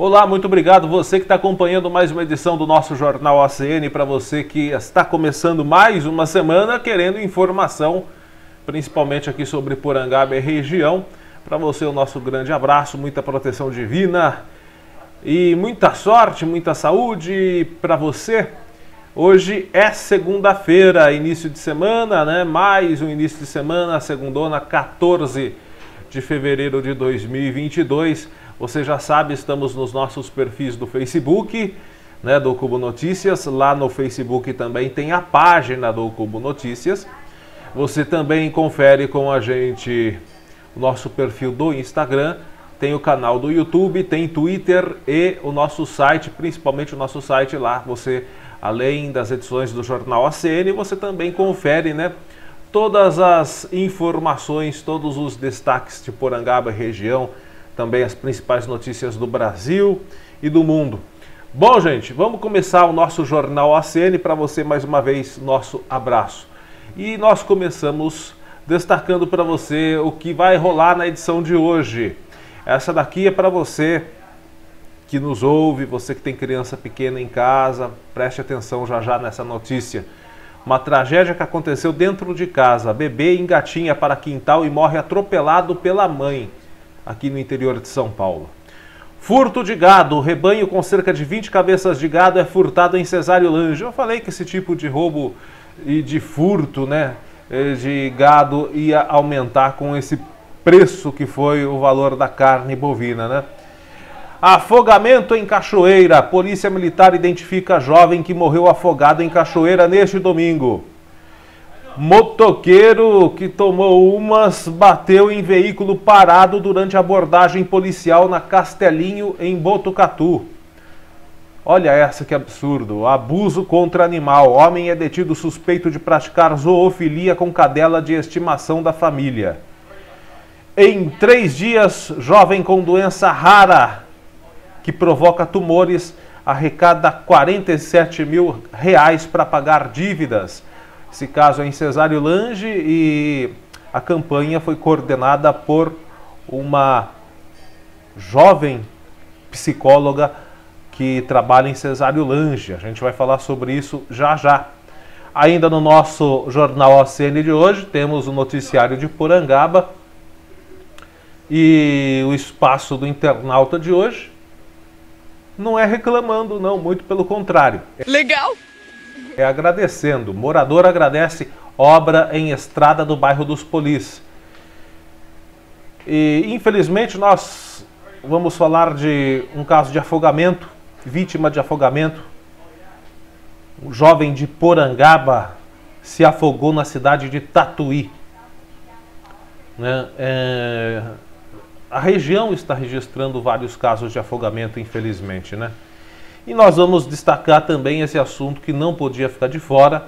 Olá, muito obrigado você que está acompanhando mais uma edição do nosso Jornal ACN, para você que está começando mais uma semana querendo informação, principalmente aqui sobre Porangaba e região. Para você o nosso grande abraço, muita proteção divina e muita sorte, muita saúde para você. Hoje é segunda-feira, início de semana, né? Mais um início de semana, segundona, 14 de fevereiro de 2022. Você já sabe, estamos nos nossos perfis do Facebook, né, do Cubo Notícias. Lá no Facebook também tem a página do Cubo Notícias. Você também confere com a gente o nosso perfil do Instagram, tem o canal do YouTube, tem Twitter e o nosso site, principalmente o nosso site lá. Você, além das edições do Jornal ACN, você também confere, né, todas as informações, todos os destaques de Porangaba e região, também as principais notícias do Brasil e do mundo. Bom, gente, vamos começar o nosso Jornal ACN. Para você, mais uma vez, nosso abraço. E nós começamos destacando para você o que vai rolar na edição de hoje. Essa daqui é para você que nos ouve, você que tem criança pequena em casa, preste atenção já já nessa notícia. Uma tragédia que aconteceu dentro de casa. Bebê engatinha para quintal e morre atropelado pela mãe, aqui no interior de São Paulo. Furto de gado. O rebanho com cerca de 20 cabeças de gado é furtado em Cesário Lange. Eu falei que esse tipo de roubo e de furto, né, de gado ia aumentar com esse preço que foi o valor da carne bovina, né? Afogamento em Cachoeira. Polícia Militar identifica jovem que morreu afogado em Cachoeira neste domingo. Motoqueiro que tomou umas bateu em veículo parado durante abordagem policial na Castelinho, em Botucatu. Olha essa que absurdo. Abuso contra animal. Homem é detido suspeito de praticar zoofilia com cadela de estimação da família. Em 3 dias, jovem com doença rara que provoca tumores arrecada R$47 mil para pagar dívidas. Esse caso é em Cesário Lange e a campanha foi coordenada por uma jovem psicóloga que trabalha em Cesário Lange. A gente vai falar sobre isso já já. Ainda no nosso Jornal ACN de hoje, temos o noticiário de Porangaba e o espaço do internauta de hoje não é reclamando, não, muito pelo contrário. Legal! É agradecendo. Morador agradece obra em estrada do bairro dos Polis. E infelizmente nós vamos falar de um caso de afogamento, vítima de afogamento. Um jovem de Porangaba se afogou na cidade de Tatuí, né? A região está registrando vários casos de afogamento, infelizmente, né? E nós vamos destacar também esse assunto que não podia ficar de fora.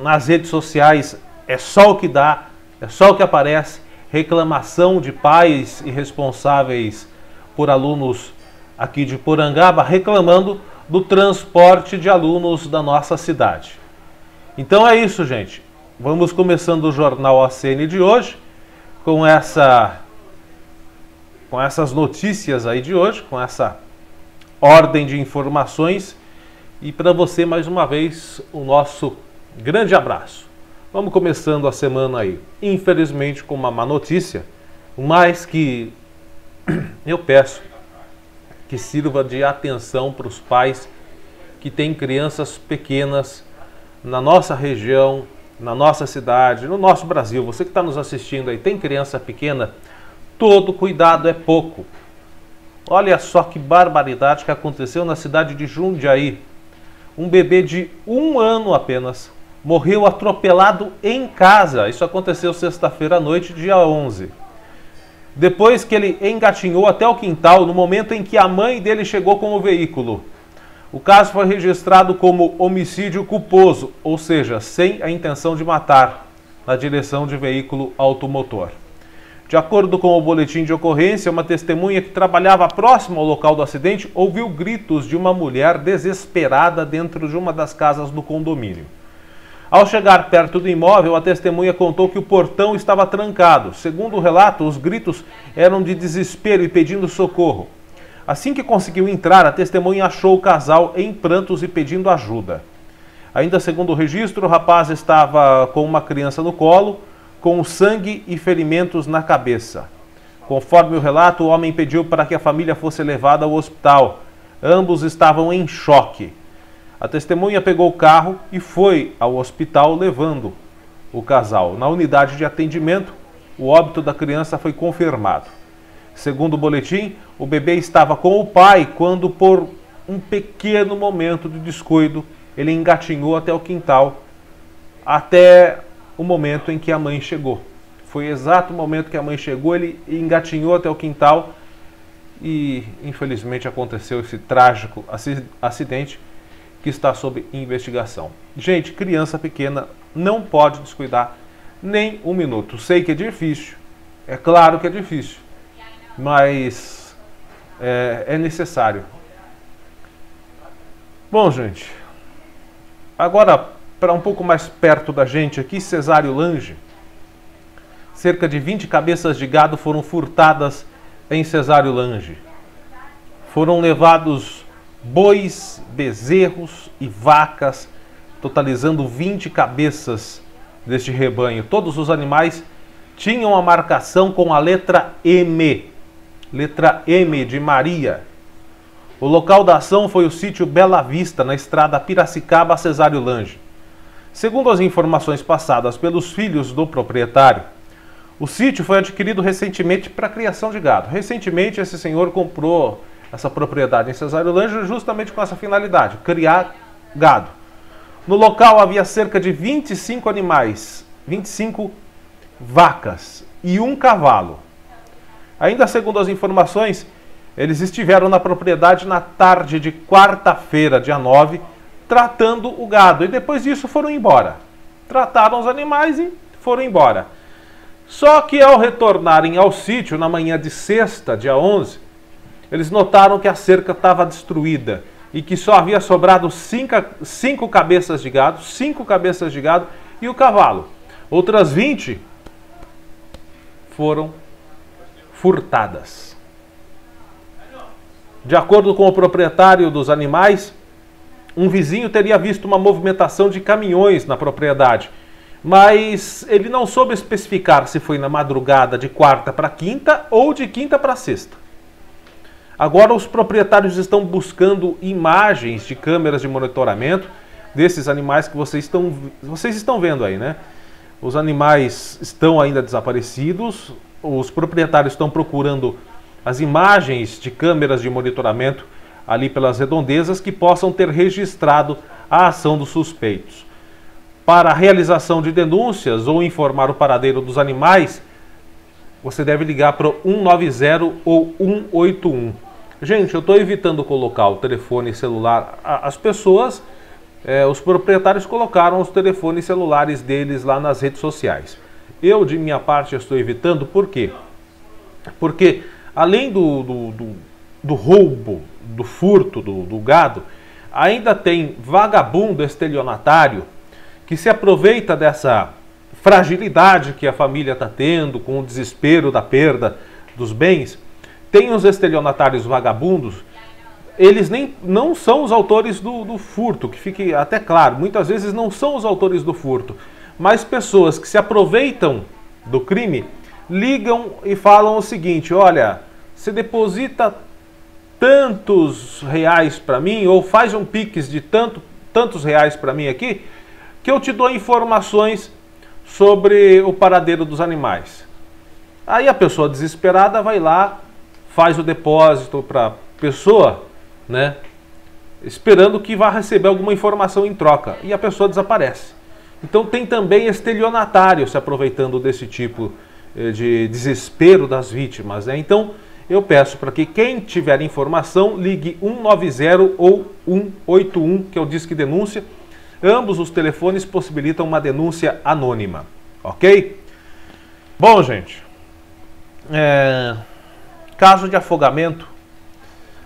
Nas redes sociais é só o que dá, é só o que aparece. Reclamação de pais e responsáveis por alunos aqui de Porangaba reclamando do transporte de alunos da nossa cidade. Então é isso, gente. Vamos começando o Jornal ACN de hoje com essas notícias aí de hoje, com essa ordem de informações, e para você mais uma vez o nosso grande abraço. Vamos começando a semana aí, infelizmente com uma má notícia, mas que eu peço que sirva de atenção para os pais que têm crianças pequenas na nossa região, na nossa cidade, no nosso Brasil. Você que está nos assistindo aí, tem criança pequena, todo cuidado é pouco. Olha só que barbaridade que aconteceu na cidade de Jundiaí. Um bebê de 1 ano apenas morreu atropelado em casa. Isso aconteceu sexta-feira à noite, dia 11. Depois que ele engatinhou até o quintal, no momento em que a mãe dele chegou com o veículo. O caso foi registrado como homicídio culposo, ou seja, sem a intenção de matar, na direção de veículo automotor. De acordo com o boletim de ocorrência, uma testemunha que trabalhava próximo ao local do acidente ouviu gritos de uma mulher desesperada dentro de uma das casas do condomínio. Ao chegar perto do imóvel, a testemunha contou que o portão estava trancado. Segundo o relato, os gritos eram de desespero e pedindo socorro. Assim que conseguiu entrar, a testemunha achou o casal em prantos e pedindo ajuda. Ainda segundo o registro, o rapaz estava com uma criança no colo, com sangue e ferimentos na cabeça. Conforme o relato, o homem pediu para que a família fosse levada ao hospital. Ambos estavam em choque. A testemunha pegou o carro e foi ao hospital levando o casal. Na unidade de atendimento, o óbito da criança foi confirmado. Segundo o boletim, o bebê estava com o pai quando, por um pequeno momento de descuido, ele engatinhou até o quintal, até o momento em que a mãe chegou. Foi o exato momento que a mãe chegou, ele engatinhou até o quintal e, infelizmente, aconteceu esse trágico acidente que está sob investigação. Gente, criança pequena não pode descuidar nem um minuto. Sei que é difícil, é claro que é difícil, mas é necessário. Bom, gente, agora para um pouco mais perto da gente aqui, Cesário Lange. Cerca de 20 cabeças de gado foram furtadas em Cesário Lange. Foram levados bois, bezerros e vacas, totalizando 20 cabeças deste rebanho. Todos os animais tinham a marcação com a letra M de Maria. O local da ação foi o sítio Bela Vista, na estrada Piracicaba a Cesário Lange. Segundo as informações passadas pelos filhos do proprietário, o sítio foi adquirido recentemente para a criação de gado. Recentemente, esse senhor comprou essa propriedade em Cesário Lange justamente com essa finalidade, criar gado. No local havia cerca de 25 animais, 25 vacas e um cavalo. Ainda segundo as informações, eles estiveram na propriedade na tarde de quarta-feira, dia 9, tratando o gado. E depois disso foram embora. Trataram os animais e foram embora. Só que ao retornarem ao sítio, na manhã de sexta, dia 11, eles notaram que a cerca estava destruída e que só havia sobrado cinco cabeças de gado e o cavalo. Outras 20 foram furtadas. De acordo com o proprietário dos animais, um vizinho teria visto uma movimentação de caminhões na propriedade, mas ele não soube especificar se foi na madrugada de quarta para quinta ou de quinta para sexta. Agora os proprietários estão buscando imagens de câmeras de monitoramento desses animais que vocês estão vendo aí, né? Os animais estão ainda desaparecidos, os proprietários estão procurando as imagens de câmeras de monitoramento ali pelas redondezas que possam ter registrado a ação dos suspeitos. Para a realização de denúncias ou informar o paradeiro dos animais, você deve ligar para o 190 ou 181. Gente, eu estou evitando colocar o telefone celular. As pessoas, os proprietários colocaram os telefones celulares deles lá nas redes sociais. Eu, de minha parte, estou evitando. Por quê? Porque além do roubo, do furto do gado, ainda tem vagabundo estelionatário que se aproveita dessa fragilidade que a família está tendo, com o desespero da perda dos bens. Tem os estelionatários vagabundos, eles não são os autores do furto, que fique até claro, muitas vezes não são os autores do furto, mas pessoas que se aproveitam do crime, ligam e falam o seguinte: olha, você deposita tantos reais para mim, ou faz um Pix de tantos reais para mim aqui, que eu te dou informações sobre o paradeiro dos animais. Aí a pessoa desesperada vai lá, faz o depósito para a pessoa, né, esperando que vá receber alguma informação em troca, e a pessoa desaparece. Então tem também estelionatário se aproveitando desse tipo de desespero das vítimas, né? Então eu peço para que quem tiver informação ligue 190 ou 181, que é o Disque Denúncia. Ambos os telefones possibilitam uma denúncia anônima, ok? Bom, gente, caso de afogamento.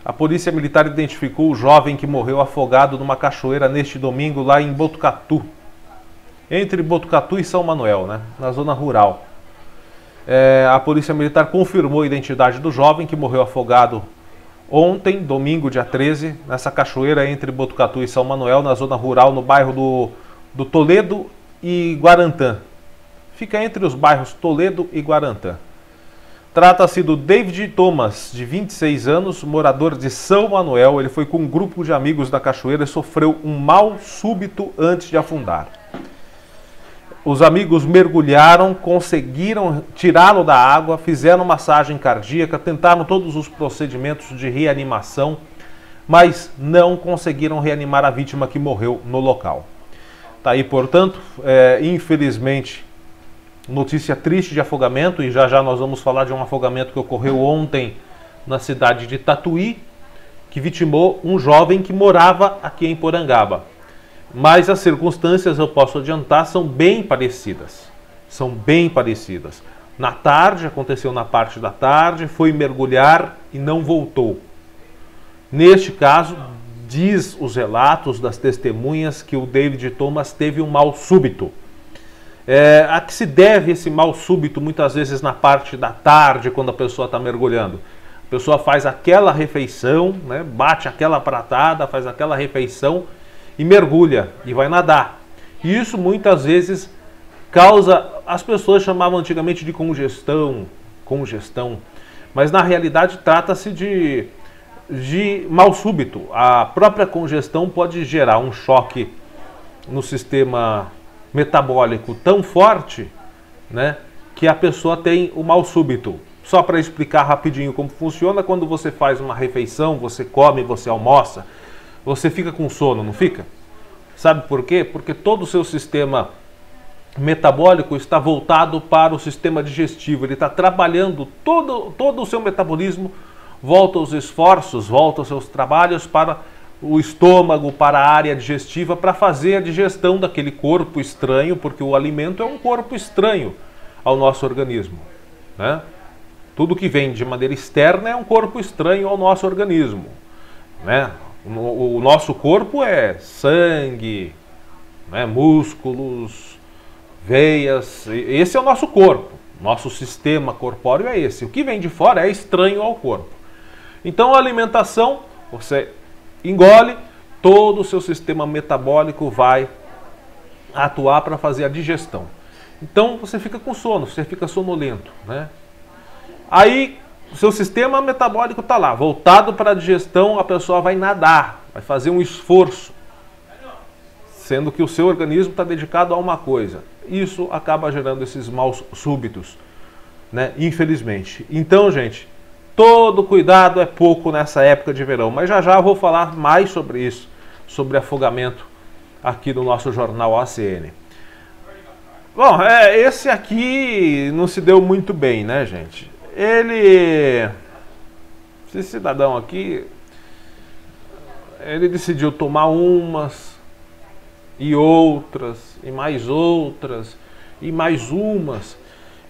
A Polícia Militar identificou o jovem que morreu afogado numa cachoeira neste domingo lá em Botucatu, entre Botucatu e São Manuel, né, na zona rural. A Polícia Militar confirmou a identidade do jovem que morreu afogado Ontem, domingo, dia 13, nessa cachoeira entre Botucatu e São Manuel, na zona rural, no bairro do Toledo e Guarantã. Fica entre os bairros Toledo e Guarantã. Trata-se do David Thomas, de 26 anos, morador de São Manuel. Ele foi com um grupo de amigos da cachoeira e sofreu um mal súbito antes de afundar. Os amigos mergulharam, conseguiram tirá-lo da água, fizeram massagem cardíaca, tentaram todos os procedimentos de reanimação, mas não conseguiram reanimar a vítima que morreu no local. Tá aí, portanto, infelizmente, notícia triste de afogamento, e já já nós vamos falar de um afogamento que ocorreu ontem na cidade de Tatuí, que vitimou um jovem que morava aqui em Porangaba. Mas as circunstâncias, eu posso adiantar, são bem parecidas. São bem parecidas. Na tarde, aconteceu na parte da tarde, foi mergulhar e não voltou. Neste caso, diz os relatos das testemunhas que o David Thomas teve um mal súbito. A que se deve esse mal súbito, muitas vezes na parte da tarde, quando a pessoa está mergulhando? A pessoa faz aquela refeição, né, bate aquela pratada, faz aquela refeição e mergulha e vai nadar. E isso muitas vezes causa, as pessoas chamavam antigamente de congestão, mas na realidade trata-se de mal súbito. A própria congestão pode gerar um choque no sistema metabólico tão forte, né, que a pessoa tem o mal súbito. Só para explicar rapidinho como funciona: quando você faz uma refeição, você come, você almoça, você fica com sono, não fica? Sabe por quê? Porque todo o seu sistema metabólico está voltado para o sistema digestivo. Ele está trabalhando, todo o seu metabolismo volta os esforços, volta os seus trabalhos para o estômago, para a área digestiva, para fazer a digestão daquele corpo estranho, porque o alimento é um corpo estranho ao nosso organismo, né? Tudo que vem de maneira externa é um corpo estranho ao nosso organismo, né? O nosso corpo é sangue, né, músculos, veias. Esse é o nosso corpo. Nosso sistema corpóreo é esse. O que vem de fora é estranho ao corpo. Então a alimentação, você engole, todo o seu sistema metabólico vai atuar para fazer a digestão. Então você fica com sono, você fica sonolento, né? Aí o seu sistema metabólico está lá, voltado para a digestão, a pessoa vai nadar, vai fazer um esforço, sendo que o seu organismo está dedicado a uma coisa. Isso acaba gerando esses maus súbitos, né? Infelizmente. Então, gente, todo cuidado é pouco nessa época de verão, mas já já eu vou falar mais sobre isso, sobre afogamento aqui no nosso jornal ACN. Bom, esse aqui não se deu muito bem, né, gente? Esse cidadão aqui, ele decidiu tomar umas e outras, e mais outras, e mais umas,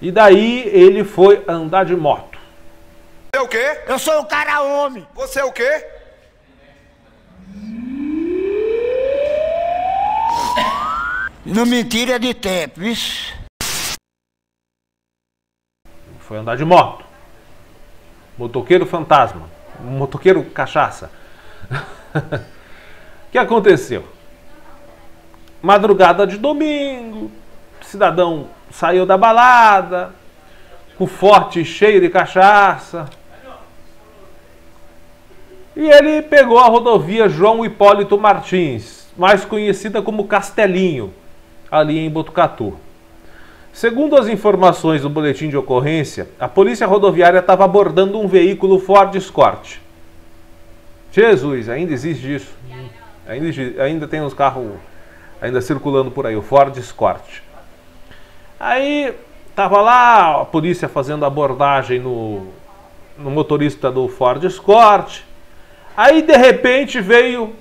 e daí ele foi andar de moto. Você é o quê? Eu sou o cara homem. Você é o quê? Não me tira de tempo, viu? Foi andar de moto. Motoqueiro fantasma. Motoqueiro cachaça. O que aconteceu? Madrugada de domingo, o cidadão saiu da balada, com o forte cheio de cachaça. E ele pegou a rodovia João Hipólito Martins, mais conhecida como Castelinho, ali em Botucatu. Segundo as informações do boletim de ocorrência, a polícia rodoviária estava abordando um veículo Ford Escort. Jesus, ainda existe isso. Ainda tem uns carros ainda circulando por aí, o Ford Escort. Aí estava lá a polícia fazendo abordagem no motorista do Ford Escort. Aí de repente veio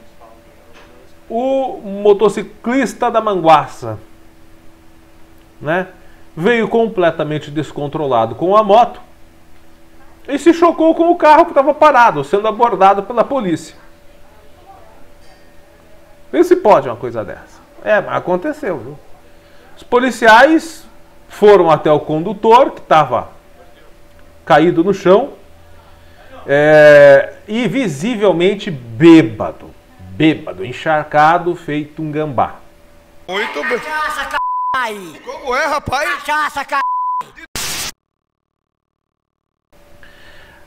o motociclista da Manguaça, né? Veio completamente descontrolado com a moto e se chocou com o carro que estava parado, sendo abordado pela polícia. Vê se pode uma coisa dessa. Aconteceu, viu? Os policiais foram até o condutor, que estava caído no chão, E visivelmente bêbado, encharcado, feito um gambá. Muito bem. Cachaça, aí. Como é, rapaz? Cachaça,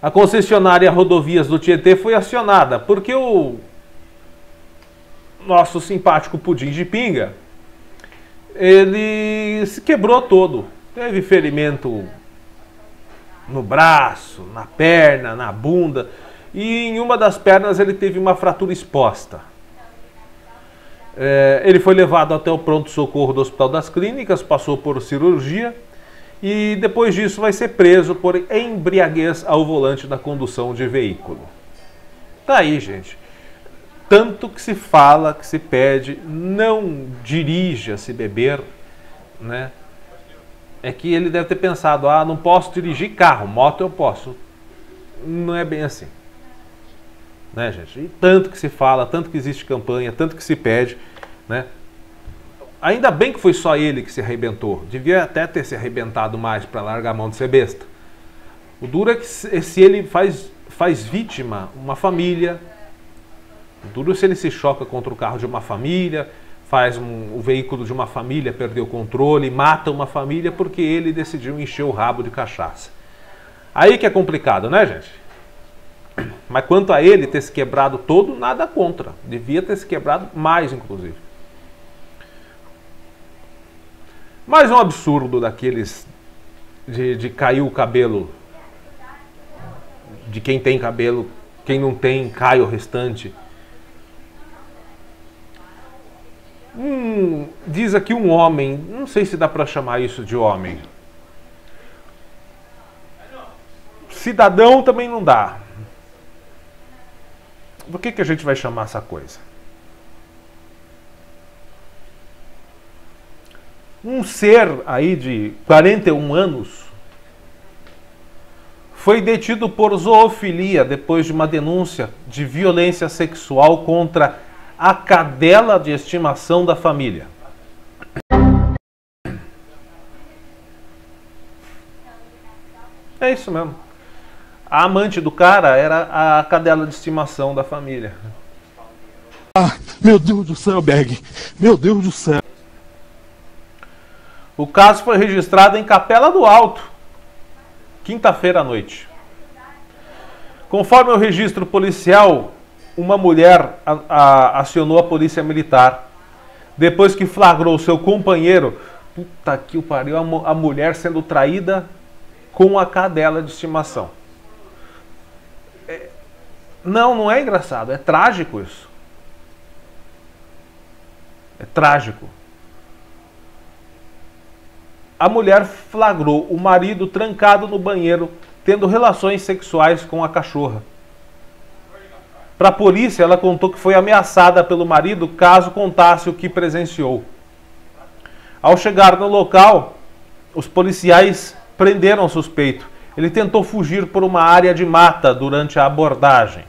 A concessionária Rodovias do Tietê foi acionada porque o nosso simpático pudim de pinga, ele se quebrou todo. Teve ferimento no braço, na perna, na bunda, e em uma das pernas ele teve uma fratura exposta. Ele foi levado até o pronto-socorro do Hospital das Clínicas, passou por cirurgia e depois disso vai ser preso por embriaguez ao volante da condução de veículo. Tá aí, gente. Tanto que se fala, que se pede, não dirija se beber, né? É que ele deve ter pensado, não posso dirigir carro, moto eu posso. Não é bem assim. Né, gente? E tanto que se fala, tanto que existe campanha, tanto que se pede, né? Ainda bem que foi só ele que se arrebentou. Devia até ter se arrebentado mais para largar a mão de ser besta. O duro é que se ele faz vítima uma família, o duro é se ele se choca contra o carro de uma família, o veículo de uma família perder o controle, mata uma família porque ele decidiu encher o rabo de cachaça. Aí que é complicado, né, gente? Mas quanto a ele ter se quebrado todo, nada contra. Devia ter se quebrado mais, inclusive. Mais um absurdo daqueles de cair o cabelo de quem tem cabelo, quem não tem, cai o restante. Diz aqui um homem, não sei se dá para chamar isso de homem. Cidadão também não dá. Do que a gente vai chamar essa coisa? Um ser aí de 41 anos foi detido por zoofilia depois de uma denúncia de violência sexual contra a cadela de estimação da família. É isso mesmo. A amante do cara era a cadela de estimação da família. Meu Deus do céu, Berg. Meu Deus do céu. O caso foi registrado em Capela do Alto, quinta-feira à noite. Conforme o registro policial, uma mulher acionou a polícia militar depois que flagrou seu companheiro, puta que o pariu, a mulher sendo traída com a cadela de estimação. Não é engraçado, é trágico isso. É trágico. A mulher flagrou o marido trancado no banheiro, tendo relações sexuais com a cachorra. Para a polícia, ela contou que foi ameaçada pelo marido caso contasse o que presenciou. Ao chegar no local, os policiais prenderam o suspeito. Ele tentou fugir por uma área de mata durante a abordagem.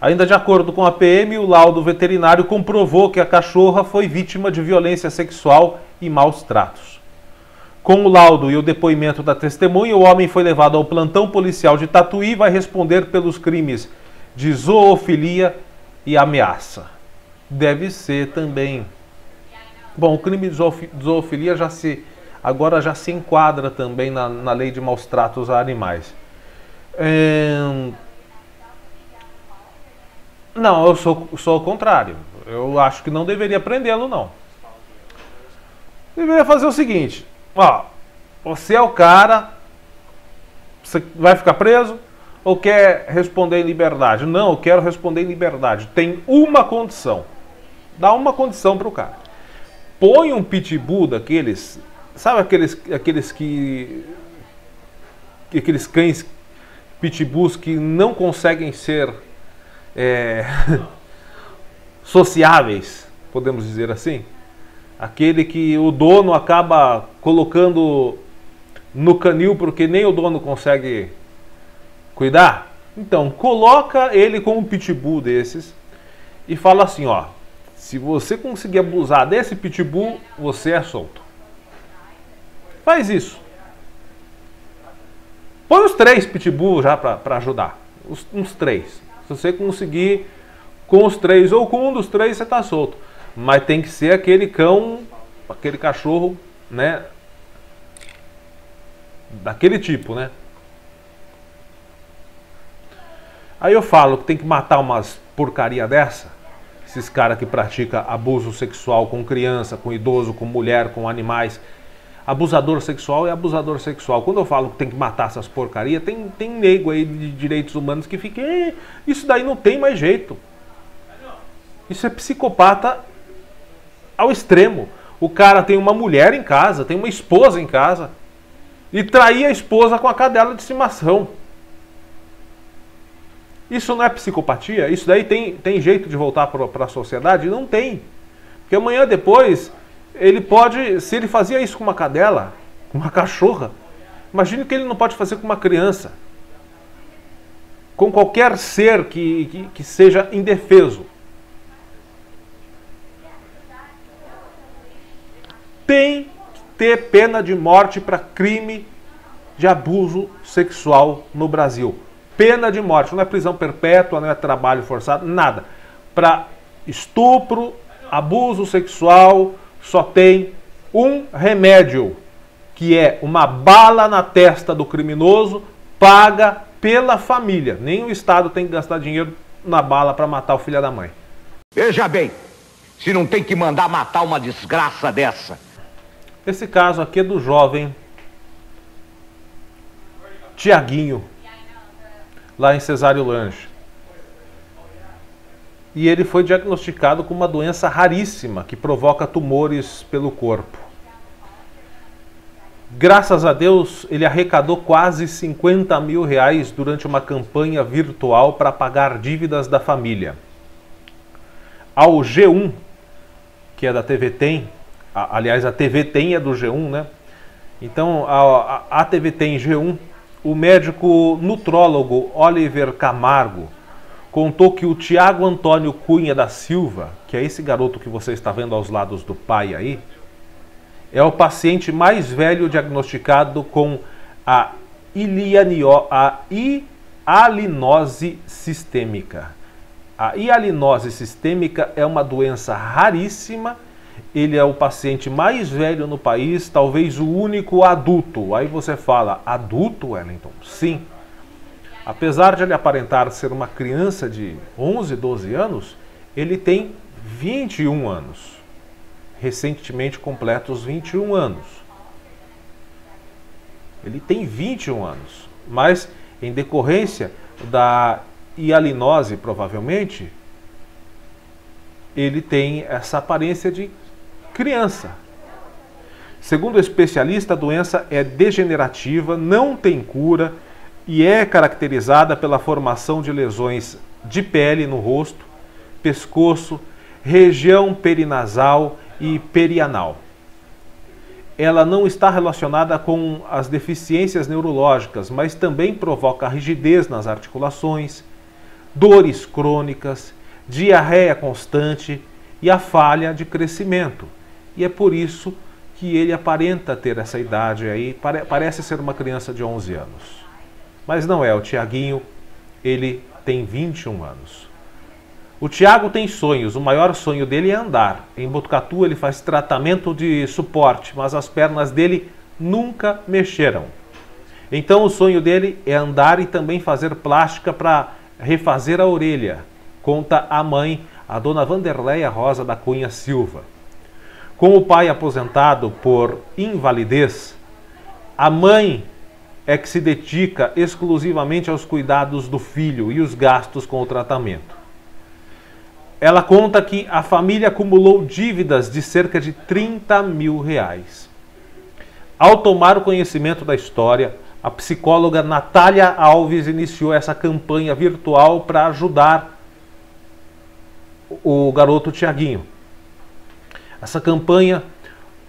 Ainda de acordo com a PM, o laudo veterinário comprovou que a cachorra foi vítima de violência sexual e maus tratos. Com o laudo e o depoimento da testemunha, o homem foi levado ao plantão policial de Tatuí e vai responder pelos crimes de zoofilia e ameaça. Deve ser também. Bom, o crime de zoofilia agora já se enquadra também na lei de maus tratos a animais. Não, eu sou o contrário. Eu acho que não deveria prendê-lo, não. Deveria fazer o seguinte: você é o cara, você vai ficar preso ou quer responder em liberdade? Não, eu quero responder em liberdade. Tem uma condição. Dá uma condição para o cara. Põe um pitbull daqueles, sabe aqueles cães pitbulls que não conseguem ser sociáveis, podemos dizer assim? Aquele que o dono acaba colocando no canil porque nem o dono consegue cuidar. Então, coloca ele com um pitbull desses e fala assim, se você conseguir abusar desse pitbull, você é solto. Faz isso. Põe os 3 pitbull já para ajudar. Uns 3. Se você conseguir com os 3 ou com um dos 3, você tá solto. Mas tem que ser aquele cão, aquele cachorro, né? Daquele tipo, né? Aí eu falo que tem que matar umas porcaria dessa. Esses caras que praticam abuso sexual com criança, com idoso, com mulher, com animais. Abusador sexual é abusador sexual. Quando eu falo que tem que matar essas porcarias, tem nego aí de direitos humanos que fica, isso daí não tem mais jeito. Isso é psicopata ao extremo. O cara tem uma mulher em casa, tem uma esposa em casa, e trair a esposa com a cadela de estimação. Isso não é psicopatia? Isso daí tem jeito de voltar para a sociedade? Não tem. Porque amanhã depois, ele pode, se ele fazia isso com uma cadela, com uma cachorra, imagine que ele não pode fazer com uma criança. Com qualquer ser que seja indefeso. Tem que ter pena de morte para crime de abuso sexual no Brasil. Pena de morte, não é prisão perpétua, não é trabalho forçado, nada. Para estupro, abuso sexual, só tem um remédio, que é uma bala na testa do criminoso, paga pela família. Nem o Estado tem que gastar dinheiro na bala para matar o filho da mãe. Veja bem, se não tem que mandar matar uma desgraça dessa. Esse caso aqui é do jovem Tiaguinho, lá em Cesário Lange. E ele foi diagnosticado com uma doença raríssima que provoca tumores pelo corpo. Graças a Deus, ele arrecadou quase 50 mil reais durante uma campanha virtual para pagar dívidas da família. Ao G1, que é da TV Tem, aliás, a TV Tem é do G1, né? Então, a TV Tem G1, o médico nutrólogo Oliver Camargo contou que o Tiago Antônio Cunha da Silva, que é esse garoto que você está vendo aos lados do pai aí, é o paciente mais velho diagnosticado com a hialinose sistêmica. A hialinose sistêmica é uma doença raríssima. Ele é o paciente mais velho no país, talvez o único adulto. Aí você fala, adulto, Wellington? Sim. Apesar de ele aparentar ser uma criança de 11, 12 anos, ele tem 21 anos. Recentemente completos 21 anos. Ele tem 21 anos. Mas, em decorrência da hialinose, provavelmente, ele tem essa aparência de criança. Segundo o especialista, a doença é degenerativa, não tem cura e é caracterizada pela formação de lesões de pele no rosto, pescoço, região perinasal e perianal. Ela não está relacionada com as deficiências neurológicas, mas também provoca rigidez nas articulações, dores crônicas, diarreia constante e a falha de crescimento. E é por isso que ele aparenta ter essa idade aí, parece ser uma criança de 11 anos. Mas não é, o Tiaguinho, ele tem 21 anos. O Tiago tem sonhos, o maior sonho dele é andar. Em Botucatu ele faz tratamento de suporte, mas as pernas dele nunca mexeram. Então o sonho dele é andar e também fazer plástica para refazer a orelha, conta a mãe, a dona Vanderleia Rosa da Cunha Silva. Com o pai aposentado por invalidez, a mãe é que se dedica exclusivamente aos cuidados do filho e os gastos com o tratamento. Ela conta que a família acumulou dívidas de cerca de 30 mil reais. Ao tomar o conhecimento da história, a psicóloga Natália Alves iniciou essa campanha virtual para ajudar o garoto Tiaguinho. Essa campanha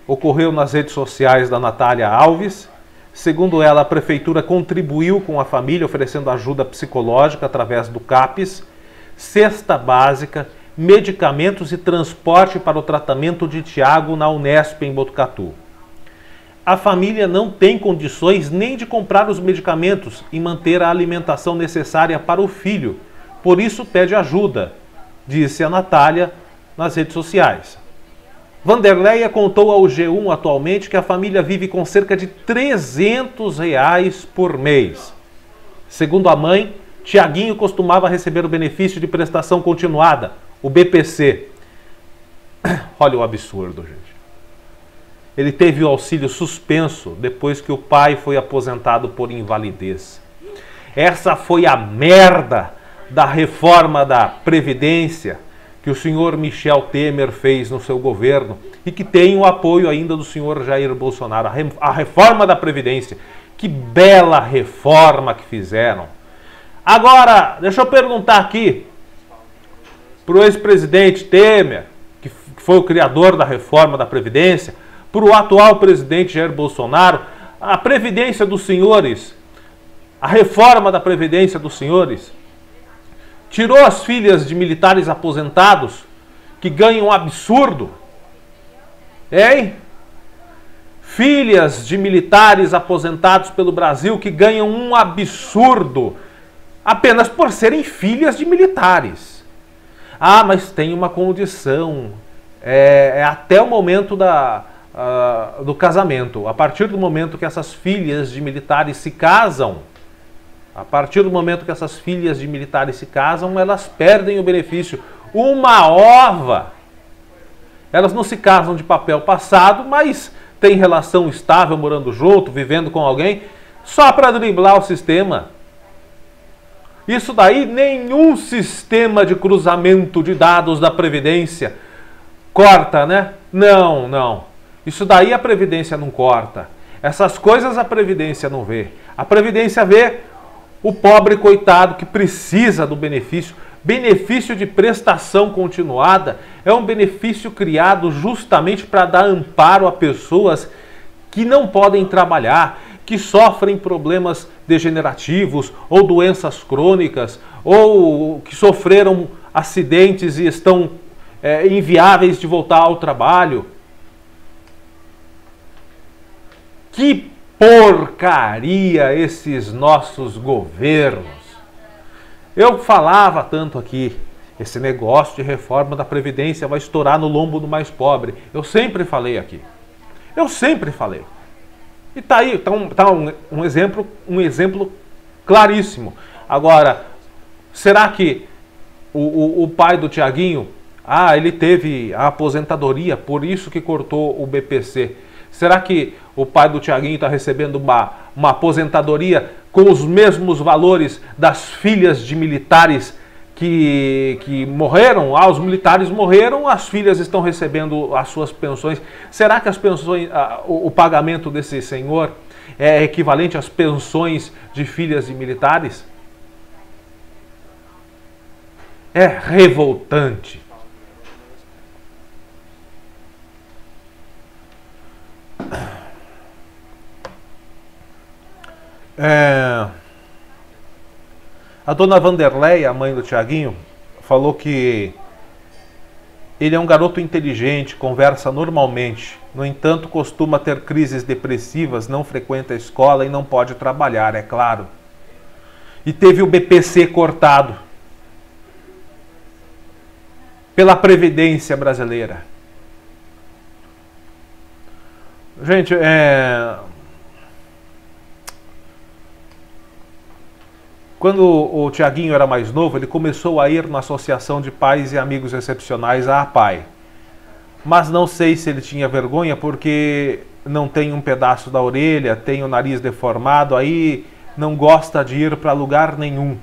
ocorreu nas redes sociais da Natália Alves. Segundo ela, a prefeitura contribuiu com a família, oferecendo ajuda psicológica através do CAPES, cesta básica, medicamentos e transporte para o tratamento de Tiago na Unesp em Botucatu. a família não tem condições nem de comprar os medicamentos e manter a alimentação necessária para o filho. Por isso pede ajuda, disse a Natália nas redes sociais. Vanderleia contou ao G1 atualmente que a família vive com cerca de R$300 por mês. Segundo a mãe, Tiaguinho costumava receber o benefício de prestação continuada, o BPC. Olha o absurdo, gente. Ele teve o auxílio suspenso depois que o pai foi aposentado por invalidez. Essa foi a merda da reforma da Previdência que o senhor Michel Temer fez no seu governo e que tem o apoio ainda do senhor Jair Bolsonaro. A reforma da Previdência. Que bela reforma que fizeram. Agora, deixa eu perguntar aqui para o ex-presidente Temer, que foi o criador da reforma da Previdência, para o atual presidente Jair Bolsonaro, a Previdência dos senhores, a reforma da Previdência dos senhores, tirou as filhas de militares aposentados, que ganham um absurdo, hein? Filhas de militares aposentados pelo Brasil que ganham um absurdo, apenas por serem filhas de militares. Ah, mas tem uma condição, até o momento do casamento. A partir do momento que essas filhas de militares se casam, elas perdem o benefício. Uma ova! Elas não se casam de papel passado, mas têm relação estável, morando junto, vivendo com alguém, só para driblar o sistema. Isso daí nenhum sistema de cruzamento de dados da Previdência corta, né? Não, não. Isso daí a Previdência não corta. Essas coisas a Previdência não vê. A Previdência vê o pobre coitado que precisa do benefício. Benefício de prestação continuada é um benefício criado justamente para dar amparo a pessoas que não podem trabalhar, que sofrem problemas degenerativos ou doenças crônicas, ou que sofreram acidentes e estão inviáveis de voltar ao trabalho. Que porcaria esses nossos governos! Eu falava tanto aqui, esse negócio de reforma da Previdência vai estourar no lombo do mais pobre. Eu sempre falei aqui. Eu sempre falei. E tá aí, tá um exemplo claríssimo. Agora, será que o pai do Tiaguinho, ele teve a aposentadoria, por isso que cortou o BPC. Será que o pai do Tiaguinho está recebendo uma aposentadoria com os mesmos valores das filhas de militares que morreram? Os militares morreram, as filhas estão recebendo as suas pensões. Será que as pensões, o pagamento desse senhor é equivalente às pensões de filhas de militares? É revoltante. A dona Vanderleia, a mãe do Tiaguinho, falou que ele é um garoto inteligente, conversa normalmente. No entanto, costuma ter crises depressivas, não frequenta a escola e não pode trabalhar, é claro. E teve o BPC cortado pela Previdência brasileira. Gente, quando o Tiaguinho era mais novo, ele começou a ir na Associação de Pais e Amigos Excepcionais, a APAE. Mas não sei se ele tinha vergonha, porque não tem um pedaço da orelha, tem o nariz deformado, aí não gosta de ir para lugar nenhum,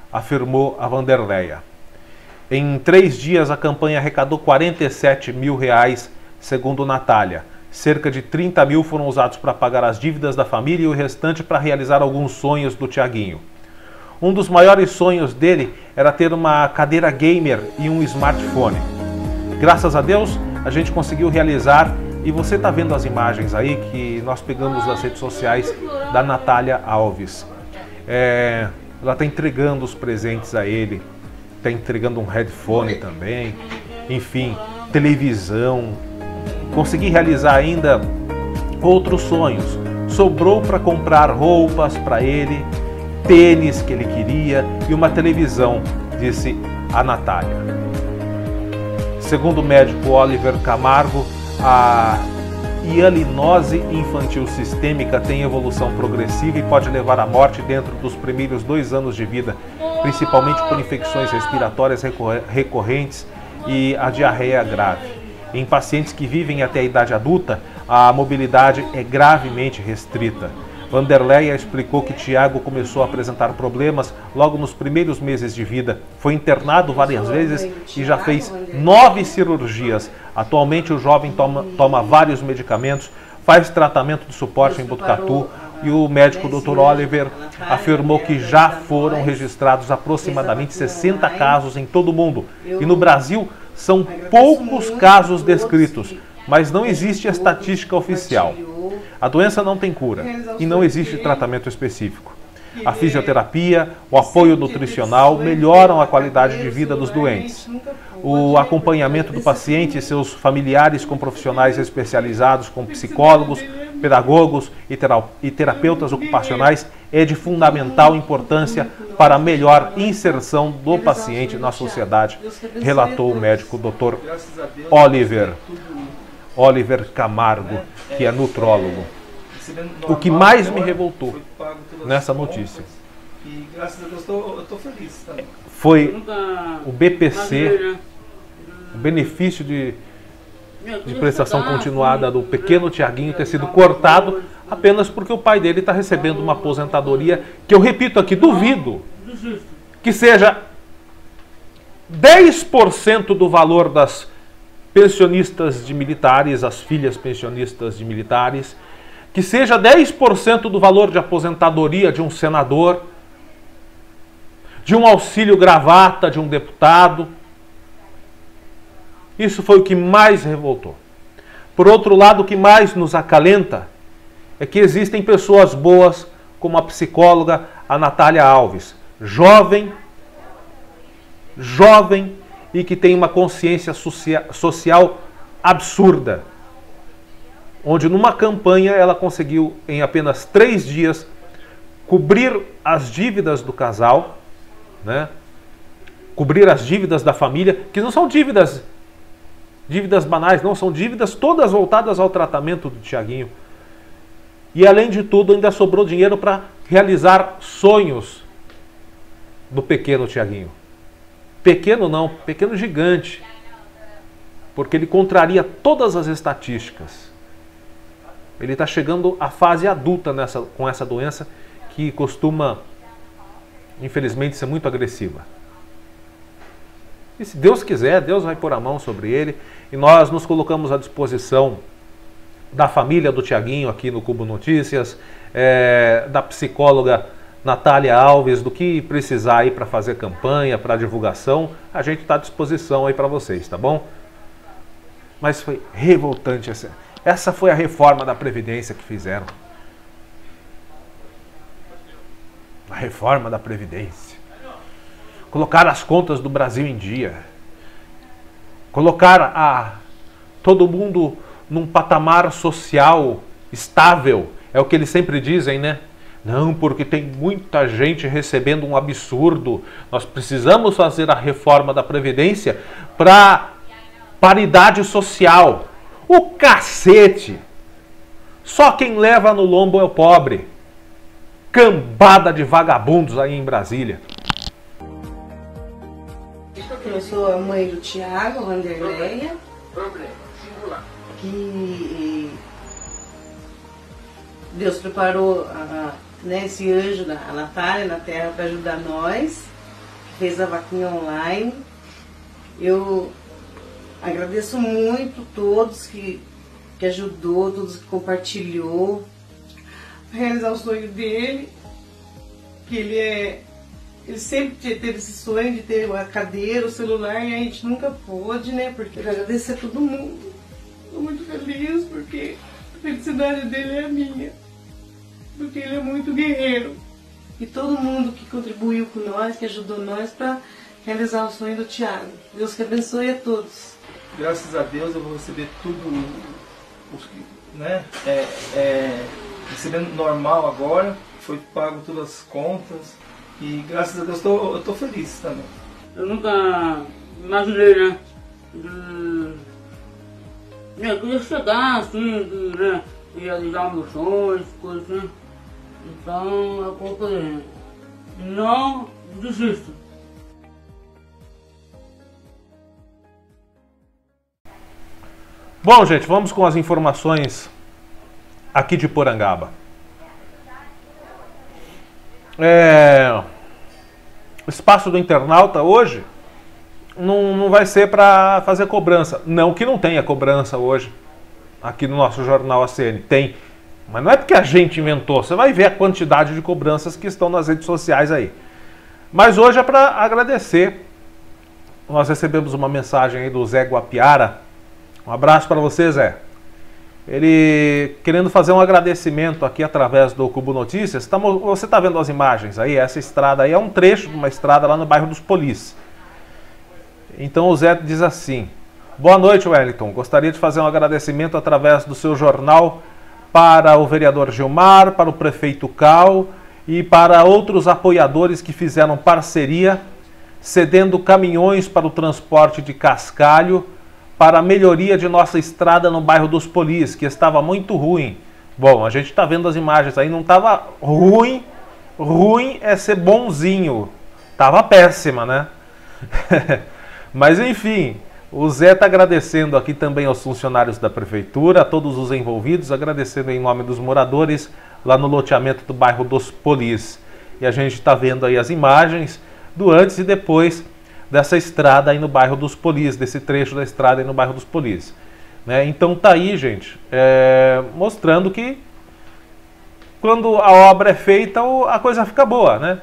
afirmou a Vanderleia. Em 3 dias, a campanha arrecadou R$47 mil, segundo Natália. Cerca de 30 mil foram usados para pagar as dívidas da família e o restante para realizar alguns sonhos do Tiaguinho. Um dos maiores sonhos dele era ter uma cadeira gamer e um smartphone. Graças a Deus, a gente conseguiu realizar, e você está vendo as imagens aí que nós pegamos das redes sociais da Natália Alves. Ela está entregando os presentes a ele, está entregando um headphone também, enfim, televisão. Consegui realizar ainda outros sonhos. Sobrou para comprar roupas para ele, tênis que ele queria e uma televisão, disse a Natália. Segundo o médico Oliver Camargo, a hialinose infantil sistêmica tem evolução progressiva e pode levar à morte dentro dos primeiros 2 anos de vida, principalmente por infecções respiratórias recorrentes e a diarreia grave. Em pacientes que vivem até a idade adulta, a mobilidade é gravemente restrita. Vanderleia explicou que Tiago começou a apresentar problemas logo nos primeiros meses de vida. Foi internado várias vezes e já fez 9 cirurgias. Atualmente o jovem toma vários medicamentos, faz tratamento de suporte em Botucatu e o médico Dr. Oliver afirmou que já foram registrados aproximadamente 60 casos em todo o mundo. E no Brasil são poucos casos descritos, mas não existe estatística oficial. A doença não tem cura e não existe tratamento específico. A fisioterapia, o apoio nutricional melhoram a qualidade de vida dos doentes. O acompanhamento do paciente e seus familiares com profissionais especializados como psicólogos, pedagogos e terapeutas ocupacionais é de fundamental importância para a melhor inserção do paciente na sociedade, relatou o médico Dr. Oliver Camargo, que é nutrólogo. O que mais me revoltou nessa notícia foi o BPC, o benefício de prestação continuada do pequeno Tiaguinho ter sido cortado apenas porque o pai dele está recebendo uma aposentadoria que, eu repito aqui, duvido que seja 10% do valor das pensionistas de militares, as filhas pensionistas de militares, que seja 10% do valor de aposentadoria de um senador, de um auxílio gravata de um deputado. Isso foi o que mais revoltou. Por outro lado, o que mais nos acalenta é que existem pessoas boas, como a psicóloga a Natália Alves, jovem e que tem uma consciência social absurda, onde numa campanha ela conseguiu em apenas 3 dias cobrir as dívidas do casal, né? Cobrir as dívidas da família, que não são dívidas banais, não, são dívidas todas voltadas ao tratamento do Tiaguinho. E além de tudo ainda sobrou dinheiro para realizar sonhos do pequeno Tiaguinho. Pequeno não, pequeno gigante, porque ele contraria todas as estatísticas. Ele está chegando à fase adulta com essa doença que costuma, infelizmente, ser muito agressiva. E se Deus quiser, Deus vai pôr a mão sobre ele e nós nos colocamos à disposição da família do Tiaguinho aqui no Cubo Notícias, da psicóloga Natália Alves, do que precisar aí para fazer campanha, para divulgação, a gente está à disposição aí para vocês, tá bom? Mas foi revoltante essa foi a reforma da Previdência que fizeram. A reforma da Previdência. Colocar as contas do Brasil em dia. Colocar todo mundo num patamar social estável. É o que eles sempre dizem, né? Não, porque tem muita gente recebendo um absurdo. Nós precisamos fazer a reforma da Previdência para paridade social. O cacete! Só quem leva no lombo é o pobre. Cambada de vagabundos aí em Brasília. Eu sou a mãe do Tiago, Vanderleia. Que Deus preparou esse anjo da Natália na Terra para ajudar nós. Fez a vaquinha online. Eu agradeço muito todos que ajudou, todos que compartilhou a realizar o sonho dele, que ele sempre teve esse sonho de ter uma cadeira, o celular, e a gente nunca pôde, né? Porque eu agradeço a todo mundo. Estou muito feliz porque a felicidade dele é a minha, porque ele é muito guerreiro. E todo mundo que contribuiu com nós, que ajudou nós para realizar o sonho do Tiago. Deus que abençoe a todos. Graças a Deus eu vou receber tudo né, recebendo normal agora, foi pago todas as contas e graças a Deus eu tô feliz também. Eu nunca imaginei, né, que eu ia chegar assim, né, realizar meus sonhos, coisas assim. Então eu coloquei, não desisto. Bom, gente, vamos com as informações aqui de Porangaba. O espaço do internauta hoje não vai ser para fazer cobrança. Não que não tenha cobrança hoje aqui no nosso Jornal ACN. Tem. Mas não é porque a gente inventou. Você vai ver a quantidade de cobranças que estão nas redes sociais aí. Mas hoje é para agradecer. Nós recebemos uma mensagem aí do Zé Guapiara. Um abraço para você, Zé. Ele querendo fazer um agradecimento aqui através do Cubo Notícias. Você está vendo as imagens aí? Essa estrada aí é um trecho de uma estrada lá no bairro dos Polis. Então o Zé diz assim: boa noite, Wellington. Gostaria de fazer um agradecimento através do seu jornal para o vereador Gilmar, para o prefeito Cal e para outros apoiadores que fizeram parceria, cedendo caminhões para o transporte de cascalho, para a melhoria de nossa estrada no bairro dos Polis, que estava muito ruim. Bom, a gente está vendo as imagens aí, não estava ruim, ruim é ser bonzinho, estava péssima, né? Mas enfim, o Zé está agradecendo aqui também aos funcionários da prefeitura, a todos os envolvidos, agradecendo em nome dos moradores lá no loteamento do bairro dos Polis. E a gente está vendo aí as imagens do antes e depois dessa estrada aí no bairro dos Polis, desse trecho da estrada aí no bairro dos Polis. Né? Então tá aí, gente, mostrando que quando a obra é feita, a coisa fica boa, né?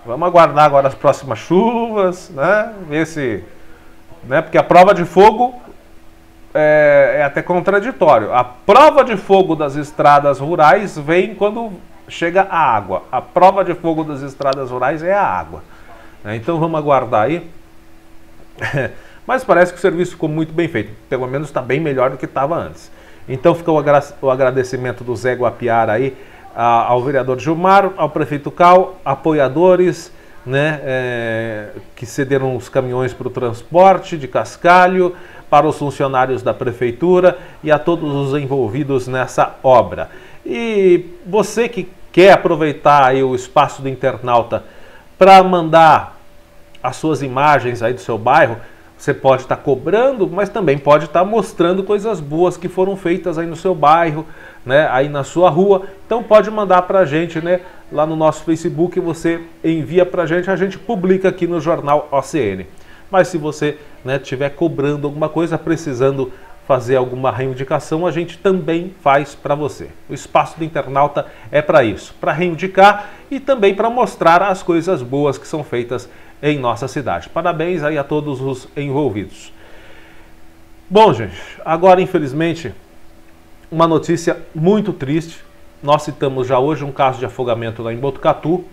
Vamos aguardar agora as próximas chuvas, né? Ver se... Né? Porque a prova de fogo é até contraditório. A prova de fogo das estradas rurais vem quando chega a água. A prova de fogo das estradas rurais é a água. Então vamos aguardar aí. Mas parece que o serviço ficou muito bem feito. Pelo menos está bem melhor do que estava antes. Então fica o agradecimento do Zé Guapiara aí ao vereador Gilmar, ao prefeito Cal, apoiadores, né, que cederam os caminhões para o transporte de cascalho, para os funcionários da prefeitura e a todos os envolvidos nessa obra. E você que quer aproveitar aí o espaço do internauta para mandar as suas imagens aí do seu bairro, você pode estar cobrando, mas também pode estar mostrando coisas boas que foram feitas aí no seu bairro, né, aí na sua rua. Então pode mandar para a gente, né, lá no nosso Facebook, você envia para a gente publica aqui no Jornal ACN. Mas se você, né, estiver cobrando alguma coisa, precisando fazer alguma reivindicação, a gente também faz para você. O espaço do internauta é para isso, para reivindicar e também para mostrar as coisas boas que são feitas em nossa cidade. Parabéns aí a todos os envolvidos. Bom, gente, agora infelizmente uma notícia muito triste. Nós citamos já hoje um caso de afogamento lá em Botucatu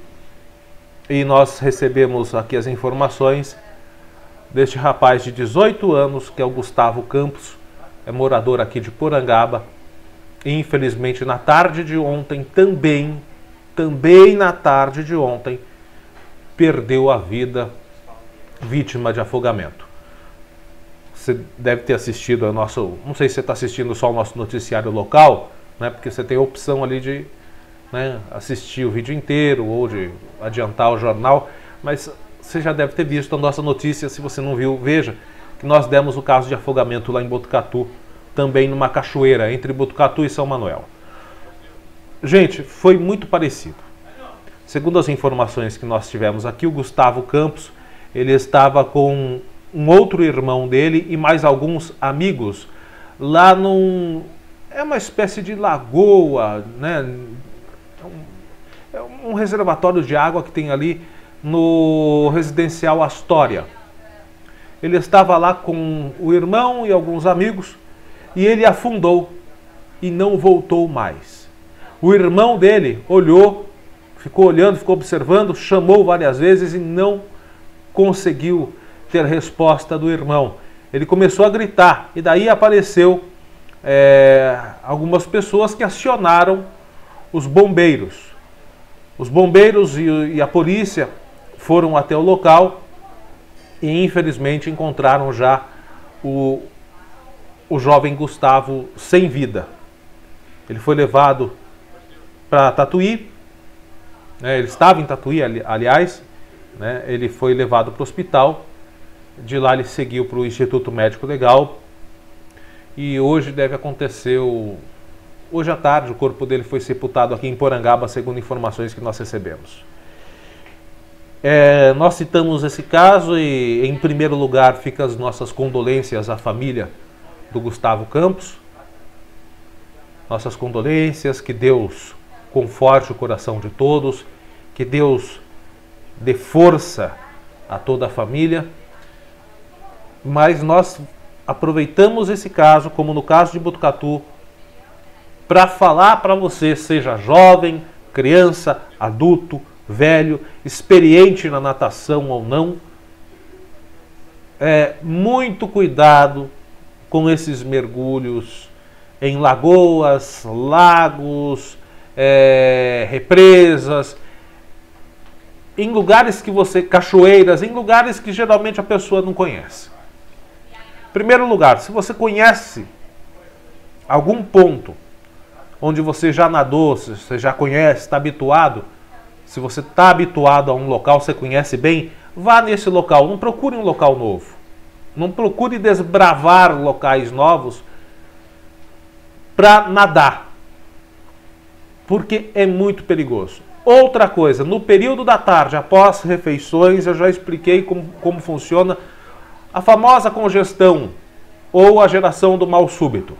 e nós recebemos aqui as informações deste rapaz de 18 anos, que é o Gustavo Campos, é morador aqui de Porangaba. E infelizmente na tarde de ontem, também na tarde de ontem, perdeu a vida vítima de afogamento. Você deve ter assistido ao nosso... Não sei se você está assistindo só o nosso noticiário local, né, porque você tem a opção ali de, né, assistir o vídeo inteiro ou de adiantar o jornal, mas você já deve ter visto a nossa notícia. Se você não viu, veja que nós demos o caso de afogamento lá em Botucatu, também numa cachoeira entre Botucatu e São Manuel. Gente, foi muito parecido. Segundo as informações que nós tivemos aqui, o Gustavo Campos, ele estava com um outro irmão dele e mais alguns amigos lá é uma espécie de lagoa, né? É um reservatório de água que tem ali no residencial Astoria. Ele estava lá com o irmão e alguns amigos e ele afundou e não voltou mais. O irmão dele olhou, ficou olhando, ficou observando, chamou várias vezes e não conseguiu ter resposta do irmão. Ele começou a gritar e daí apareceu algumas pessoas que acionaram os bombeiros. Os bombeiros e a polícia foram até o local e infelizmente encontraram já o jovem Gustavo sem vida. Ele foi levado para Tatuí, né? Ele estava em Tatuí, aliás, né? Ele foi levado para o hospital, de lá ele seguiu para o Instituto Médico Legal e hoje deve acontecer, hoje à tarde o corpo dele foi sepultado aqui em Porangaba, segundo informações que nós recebemos. Nós citamos esse caso e em primeiro lugar ficam as nossas condolências à família do Gustavo Campos. Nossas condolências, que Deus conforte o coração de todos, que Deus dê força a toda a família. Mas nós aproveitamos esse caso, como no caso de Botucatu, para falar para você, seja jovem, criança, adulto, velho, experiente na natação ou não, muito cuidado com esses mergulhos em lagoas, lagos, represas, em lugares que cachoeiras, em lugares que geralmente a pessoa não conhece. Em primeiro lugar, se você conhece algum ponto onde você já nadou, se você já conhece, está habituado, se você está habituado a um local, você conhece bem, vá nesse local, não procure um local novo. Não procure desbravar locais novos para nadar, porque é muito perigoso. Outra coisa, no período da tarde, após refeições, eu já expliquei como funciona a famosa congestão ou a geração do mal súbito.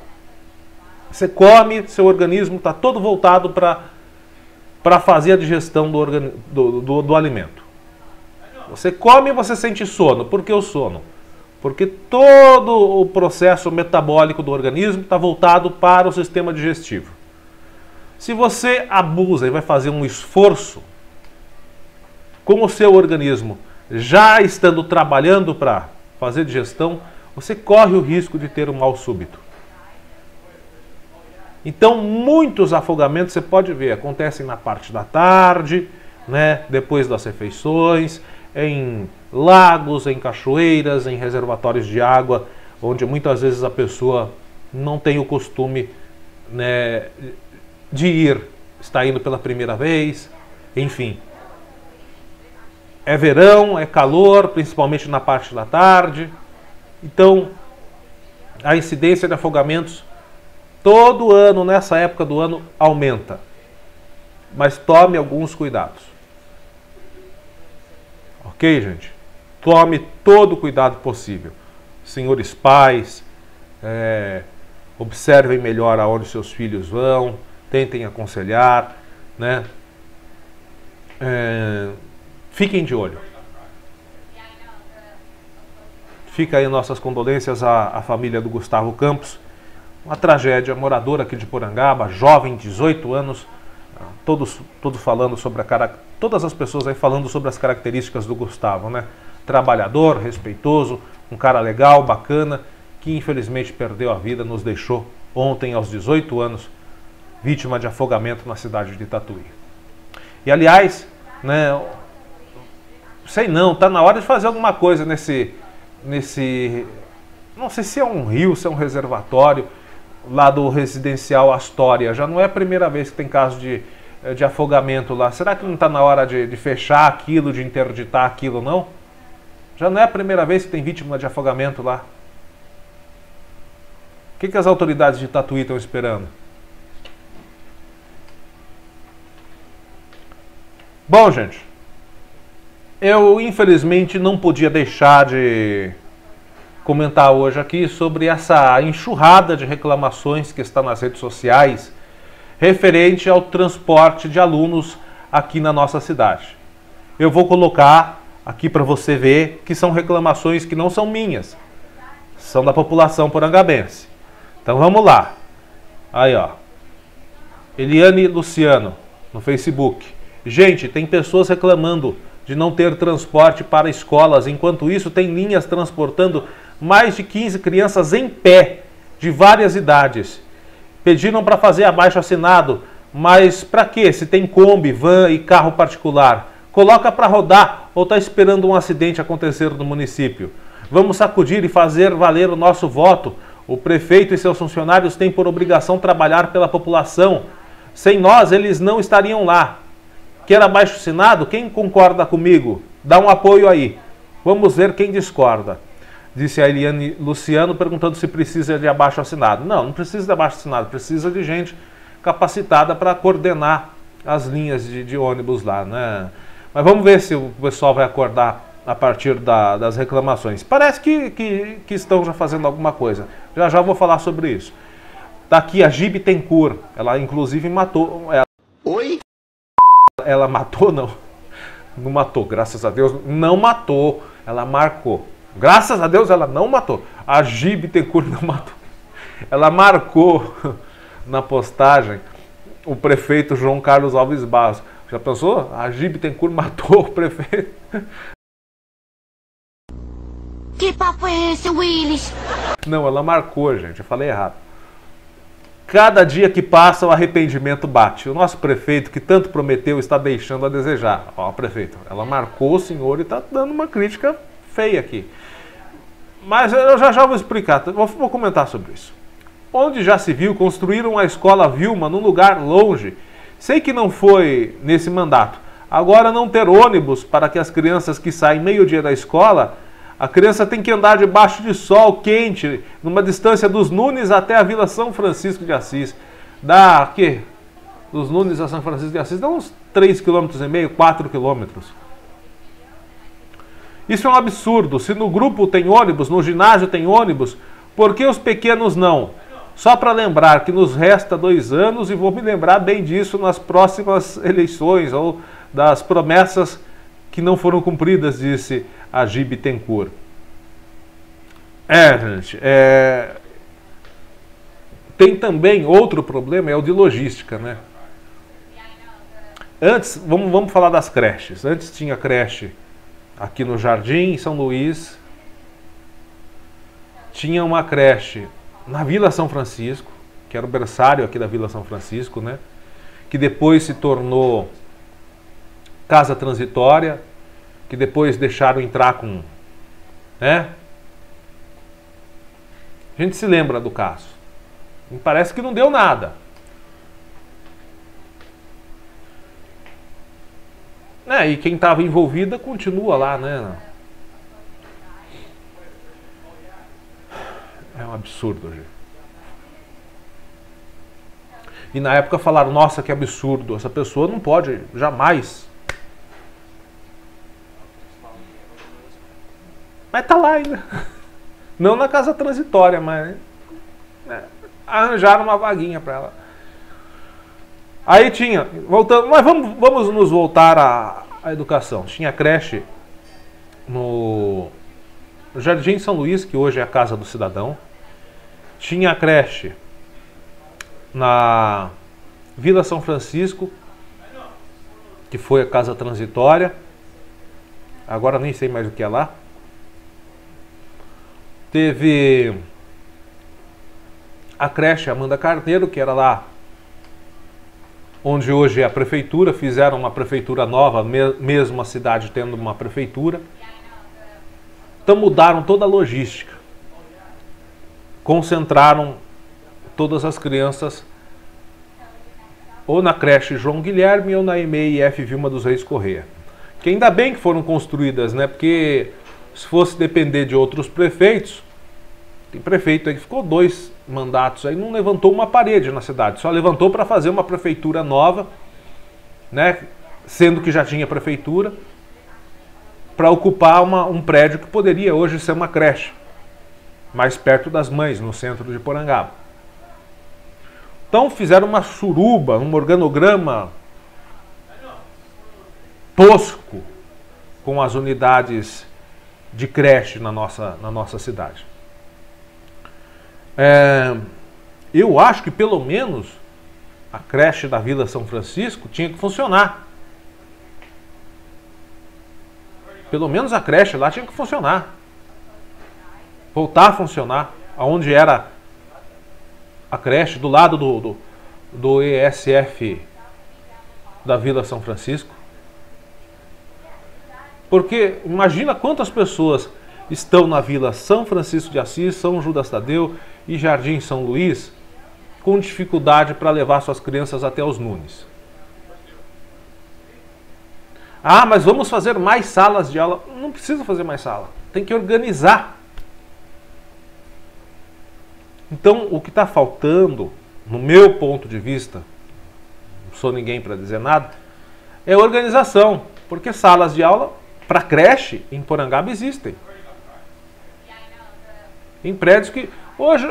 Você seu organismo está todo voltado para fazer a digestão do alimento. Você come e você sente sono. Por que o sono? Porque todo o processo metabólico do organismo está voltado para o sistema digestivo. Se você abusa e vai fazer um esforço, com o seu organismo já estando trabalhando para fazer digestão, você corre o risco de ter um mal súbito. Então, muitos afogamentos, você pode ver, acontecem na parte da tarde, né, depois das refeições, em lagos, em cachoeiras, em reservatórios de água, onde muitas vezes a pessoa não tem o costume, né, de ir, está indo pela primeira vez, enfim. É verão, é calor, principalmente na parte da tarde. Então, a incidência de afogamentos todo ano, nessa época do ano, aumenta. Mas tome alguns cuidados. Ok, gente? Tome todo o cuidado possível. Senhores pais, observem melhor aonde seus filhos vão, tentem aconselhar, né? Fiquem de olho. Fica aí nossas condolências à família do Gustavo Campos. Uma tragédia, morador aqui de Porangaba, jovem, 18 anos, todos falando sobre todas as pessoas aí falando sobre as características do Gustavo, né? Trabalhador, respeitoso, um cara legal, bacana, que infelizmente perdeu a vida, nos deixou ontem aos 18 anos, vítima de afogamento na cidade de Tatuí. E aliás, né, sei não, tá na hora de fazer alguma coisa nesse, não sei se é um rio, se é um reservatório, lá do residencial Astoria. Já não é a primeira vez que tem caso de afogamento lá. Será que não está na hora de fechar aquilo, de interditar aquilo, não? Já não é a primeira vez que tem vítima de afogamento lá. O que as autoridades de Tatuí estão esperando? Bom, gente, eu infelizmente não podia deixar de comentar hoje aqui sobre essa enxurrada de reclamações que está nas redes sociais referente ao transporte de alunos aqui na nossa cidade. Eu vou colocar aqui para você ver que são reclamações que não são minhas, são da população porangabense. Então vamos lá. Aí, ó. Eliane Luciano, no Facebook. Gente, tem pessoas reclamando de não ter transporte para escolas, enquanto isso tem linhas transportando mais de 15 crianças em pé, de várias idades. Pediram para fazer abaixo-assinado, mas para quê? Se tem Kombi, van e carro particular. Coloca para rodar ou está esperando um acidente acontecer no município. Vamos sacudir e fazer valer o nosso voto. O prefeito e seus funcionários têm por obrigação trabalhar pela população. Sem nós, eles não estariam lá. Quer abaixo-assinado? Quem concorda comigo? Dá um apoio aí. Vamos ver quem discorda. Disse a Eliane Luciano, perguntando se precisa de abaixo-assinado. Não precisa de abaixo-assinado. Precisa de gente capacitada para coordenar as linhas de ônibus lá, né? Mas vamos ver se o pessoal vai acordar a partir das reclamações. Parece que estão já fazendo alguma coisa. Já vou falar sobre isso. Tá aqui a Gibi Tencourt. Ela inclusive matou... Oi? Ela matou, não. Não matou, graças a Deus. Não matou. Ela marcou. Graças a Deus ela não matou. A Gibi Tencourt não matou. Ela marcou na postagem o prefeito João Carlos Alves Barros. Já pensou? A Gibi Tencourt matou o prefeito. Que papo é esse, Willis? Não, ela marcou, gente. Eu falei errado. Cada dia que passa, o arrependimento bate. O nosso prefeito, que tanto prometeu, está deixando a desejar. Ó, prefeito, ela marcou o senhor e está dando uma crítica feia aqui. Mas eu já vou explicar, vou comentar sobre isso. Onde já se viu, construíram a escola Vilma num lugar longe. Sei que não foi nesse mandato. Agora não ter ônibus para que as crianças que saem meio-dia da escola, a criança tem que andar debaixo de sol quente, numa distância dos Nunes até a Vila São Francisco de Assis. Dá, o quê? Dos Nunes a São Francisco de Assis dá uns 3,5 km, 4 km. Isso é um absurdo. Se no grupo tem ônibus, no ginásio tem ônibus, por que os pequenos não? Só para lembrar que nos resta 2 anos e vou me lembrar bem disso nas próximas eleições ou das promessas que não foram cumpridas, disse a Gibi Tencourt. Gente, tem também outro problema, é o de logística, né? Antes, vamos falar das creches. Antes tinha creche aqui no Jardim, em São Luís. Tinha uma creche na Vila São Francisco, que era o berçário aqui da Vila São Francisco, né? Que depois se tornou casa transitória, que depois deixaram entrar com... né? A gente se lembra do caso. Me parece que não deu nada. E quem estava envolvida continua lá, né? É um absurdo, gente. E na época falaram, nossa, que absurdo, essa pessoa não pode jamais. Mas tá lá ainda. Não na casa transitória, mas arranjaram uma vaguinha para ela. Aí tinha, voltando, mas vamos nos voltar à educação. Tinha creche no Jardim São Luís, que hoje é a Casa do Cidadão. Tinha creche na Vila São Francisco, que foi a casa transitória. Agora nem sei mais o que é lá. Teve a creche Amanda Carneiro, que era lá onde hoje é a prefeitura. Fizeram uma prefeitura nova, mesmo a cidade tendo uma prefeitura. Então mudaram toda a logística. Concentraram todas as crianças ou na creche João Guilherme ou na EMEI-F Vilma dos Reis Correia. Que ainda bem que foram construídas, né? Porque se fosse depender de outros prefeitos, tem prefeito aí que ficou 2 mandatos aí, não levantou uma parede na cidade, só levantou para fazer uma prefeitura nova, né? Sendo que já tinha prefeitura, para ocupar um prédio que poderia hoje ser uma creche, mais perto das mães, no centro de Porangaba. Então fizeram uma suruba, um organograma tosco com as unidades de creche na nossa cidade. Eu acho que pelo menos a creche da Vila São Francisco tinha que funcionar. Pelo menos a creche lá tinha que funcionar. Voltar a funcionar. Onde era a creche do lado do ESF da Vila São Francisco. Porque imagina quantas pessoas estão na Vila São Francisco de Assis, São Judas Tadeu e Jardim São Luís com dificuldade para levar suas crianças até os Nunes. Ah, mas vamos fazer mais salas de aula. Não precisa fazer mais sala, tem que organizar. Então, o que está faltando, no meu ponto de vista, não sou ninguém para dizer nada, é organização. Porque salas de aula para creche em Porangaba existem. Em prédios que... Hoje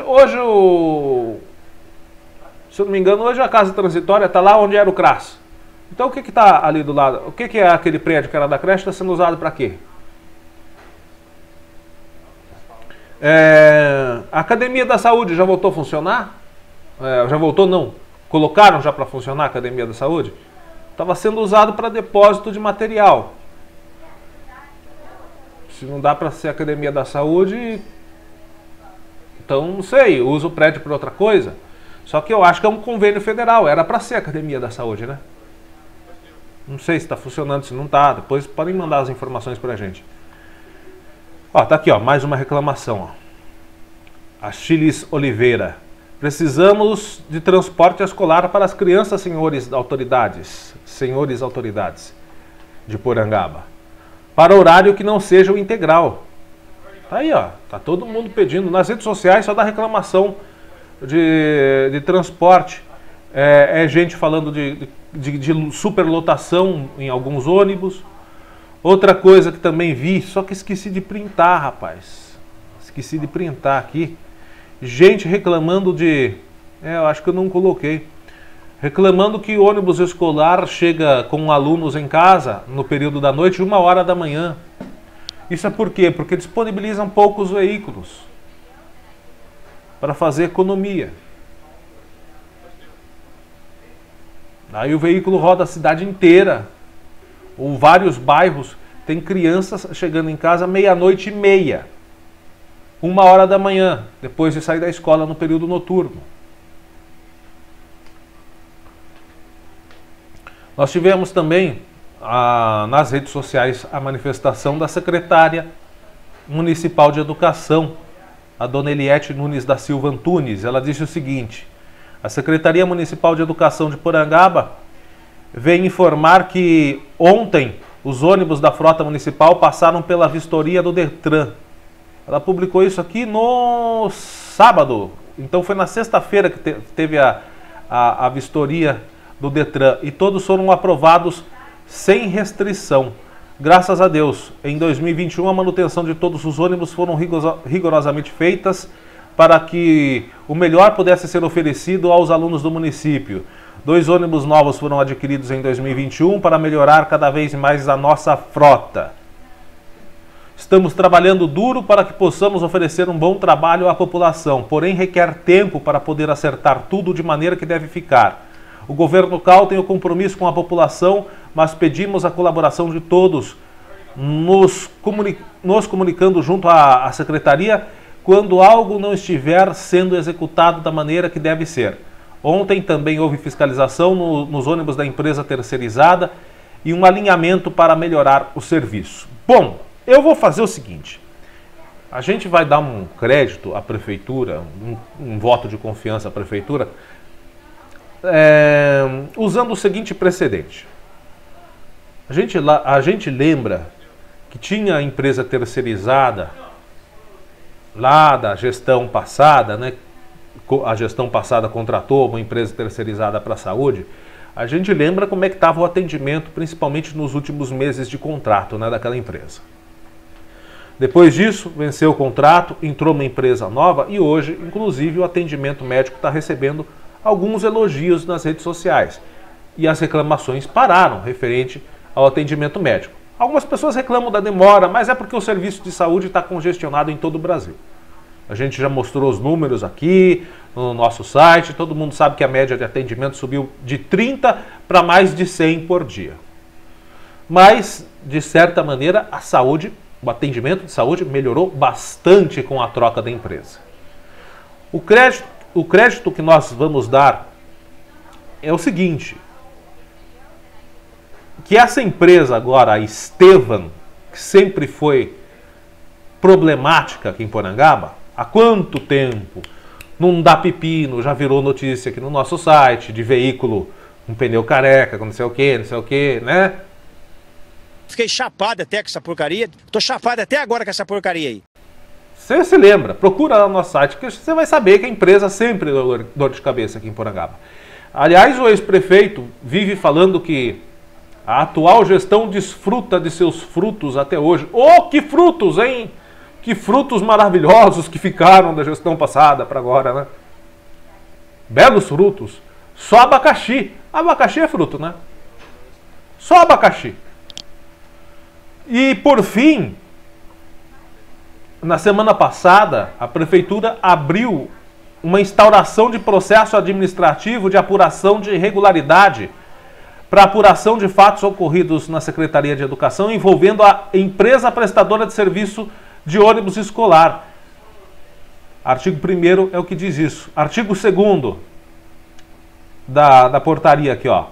se eu não me engano, hoje a casa transitória está lá onde era o CRAS. Então o que está ali do lado? O que é aquele prédio que era da creche? Está sendo usado para quê? A Academia da Saúde já voltou a funcionar? Já voltou não. Colocaram já para funcionar a Academia da Saúde? Estava sendo usado para depósito de material. Se não dá para ser Academia da Saúde, então não sei, usa o prédio para outra coisa. Só que eu acho que é um convênio federal, era para ser Academia da Saúde, né? Não sei se está funcionando, se não está. Depois podem mandar as informações para a gente. Ó, tá aqui, ó, mais uma reclamação. Ó. Achiles Oliveira. Precisamos de transporte escolar para as crianças, senhores autoridades de Porangaba. Para horário que não seja o integral. Tá aí, ó. Tá todo mundo pedindo. Nas redes sociais só dá reclamação de transporte. É gente falando de superlotação em alguns ônibus. Outra coisa que também vi, só que esqueci de printar, rapaz. Esqueci de printar aqui. Gente reclamando de... eu acho que eu não coloquei. Reclamando que o ônibus escolar chega com alunos em casa no período da noite, 1h da manhã. Isso é por quê? Porque disponibilizam poucos veículos para fazer economia. Aí o veículo roda a cidade inteira, ou vários bairros, tem crianças chegando em casa 00:30, 1h da manhã, depois de sair da escola no período noturno. Nós tivemos também nas redes sociais a manifestação da secretária municipal de educação, a dona Eliette Nunes da Silva Antunes. Ela disse o seguinte: a Secretaria Municipal de Educação de Porangaba vem informar que ontem os ônibus da frota municipal passaram pela vistoria do Detran. Ela publicou isso aqui no sábado, então foi na sexta-feira que teve a vistoria do Detran e todos foram aprovados sem restrição. Graças a Deus, em 2021 a manutenção de todos os ônibus foram rigorosamente feitas para que o melhor pudesse ser oferecido aos alunos do município. 2 ônibus novos foram adquiridos em 2021 para melhorar cada vez mais a nossa frota. Estamos trabalhando duro para que possamos oferecer um bom trabalho à população, porém requer tempo para poder acertar tudo de maneira que deve ficar. O governo local tem o compromisso com a população, mas pedimos a colaboração de todos, nos comunicando junto à secretaria quando algo não estiver sendo executado da maneira que deve ser. Ontem também houve fiscalização nos ônibus da empresa terceirizada e um alinhamento para melhorar o serviço. Bom, eu vou fazer o seguinte, a gente vai dar um crédito à prefeitura, um voto de confiança à prefeitura, usando o seguinte precedente. A gente lembra que tinha a empresa terceirizada lá da gestão passada, né? A gestão passada contratou uma empresa terceirizada para a saúde. A gente lembra como é que estava o atendimento, principalmente nos últimos meses de contrato, né, daquela empresa. Depois disso, venceu o contrato, entrou uma empresa nova e hoje, inclusive, o atendimento médico está recebendo alguns elogios nas redes sociais. E as reclamações pararam referente ao atendimento médico. Algumas pessoas reclamam da demora, mas é porque o serviço de saúde está congestionado em todo o Brasil. A gente já mostrou os números aqui no nosso site, todo mundo sabe que a média de atendimento subiu de 30 para mais de 100 por dia. Mas, de certa maneira, o atendimento de saúde melhorou bastante com a troca da empresa. O crédito o crédito que nós vamos dar é o seguinte, que essa empresa agora, a Estevan, que sempre foi problemática aqui em Porangaba, há quanto tempo não dá pepino, já virou notícia aqui no nosso site, de veículo com pneu careca, com não sei o que, né? Fiquei chapado até com essa porcaria, tô chapado até agora com essa porcaria aí. Você se lembra, procura lá no nosso site, que você vai saber que a empresa sempre deu dor de cabeça aqui em Porangaba. Aliás, o ex-prefeito vive falando que a atual gestão desfruta de seus frutos até hoje. Oh, que frutos, hein? Que frutos maravilhosos que ficaram da gestão passada para agora, né? Belos frutos. Só abacaxi. Abacaxi é fruto, né? Só abacaxi. E, por fim, na semana passada, a prefeitura abriu uma instauração de processo administrativo de apuração de irregularidade para apuração de fatos ocorridos na Secretaria de Educação envolvendo a empresa prestadora de serviço de ônibus escolar. Artigo 1º é o que diz isso. Artigo 2º da portaria aqui, ó,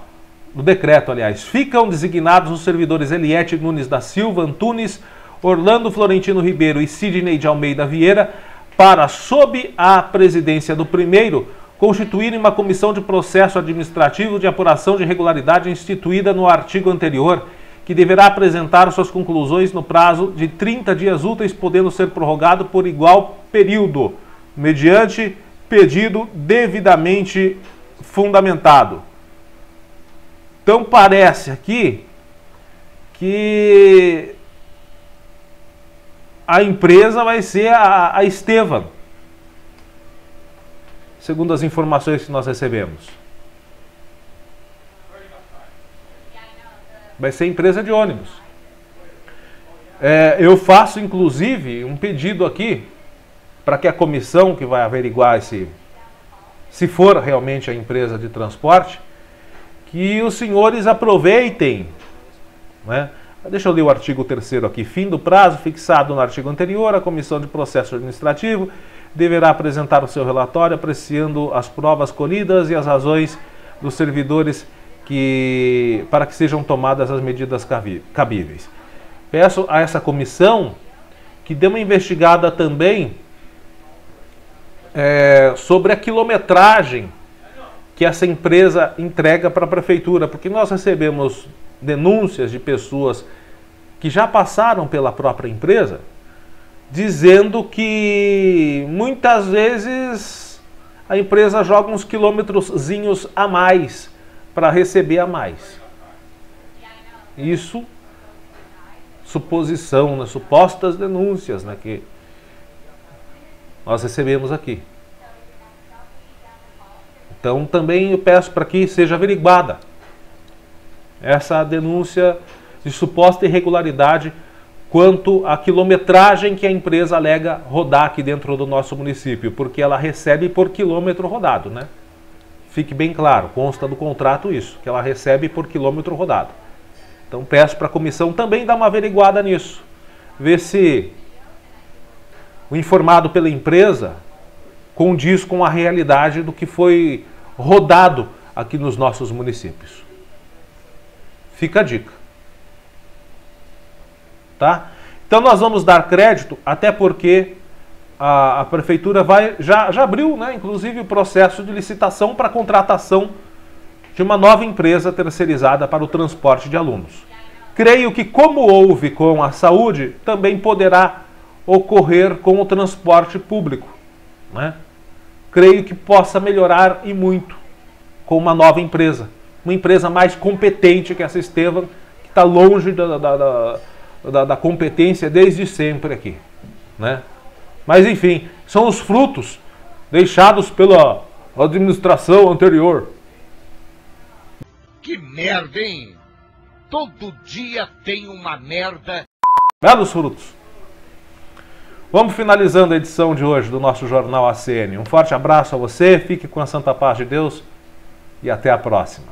do decreto, aliás. Ficam designados os servidores Eliete Nunes da Silva Antunes, Orlando Florentino Ribeiro e Sidney de Almeida Vieira para, sob a presidência do primeiro, constituírem uma comissão de processo administrativo de apuração de irregularidade instituída no artigo anterior, que deverá apresentar suas conclusões no prazo de 30 dias úteis, podendo ser prorrogado por igual período, mediante pedido devidamente fundamentado. Então parece aqui que a empresa vai ser a Estevan, segundo as informações que nós recebemos. Vai ser empresa de ônibus. Eu faço, inclusive, um pedido aqui para que a comissão que vai averiguar se for realmente a empresa de transporte, que os senhores aproveitem, né? Deixa eu ler o artigo 3º aqui. Fim do prazo fixado no artigo anterior, a comissão de processo administrativo deverá apresentar o seu relatório apreciando as provas colhidas e as razões dos servidores para que sejam tomadas as medidas cabíveis. Peço a essa comissão que dê uma investigada também sobre a quilometragem que essa empresa entrega para a prefeitura, porque nós recebemos denúncias de pessoas que já passaram pela própria empresa, dizendo que muitas vezes a empresa joga uns quilômetrozinhos a mais para receber a mais. Isso, suposição, né, supostas denúncias, né, que nós recebemos aqui. Então também eu peço para que seja averiguada essa denúncia de suposta irregularidade quanto à quilometragem que a empresa alega rodar aqui dentro do nosso município, porque ela recebe por quilômetro rodado, né? Fique bem claro, consta do contrato isso, que ela recebe por quilômetro rodado. Então peço para a comissão também dar uma averiguada nisso, ver se o informado pela empresa condiz com a realidade do que foi rodado aqui nos nossos municípios. Fica a dica. Tá? Então nós vamos dar crédito, até porque a prefeitura já abriu, né, inclusive o processo de licitação para a contratação de uma nova empresa terceirizada para o transporte de alunos. Creio que, como houve com a saúde, também poderá ocorrer com o transporte público, né? Creio que possa melhorar e muito com uma nova empresa. Uma empresa mais competente que essa Estevan, que está longe da competência desde sempre aqui, né? Mas enfim, são os frutos deixados pela administração anterior. Que merda, hein? Todo dia tem uma merda. Belos frutos. Vamos finalizando a edição de hoje do nosso Jornal ACN. Um forte abraço a você, fique com a santa paz de Deus e até a próxima.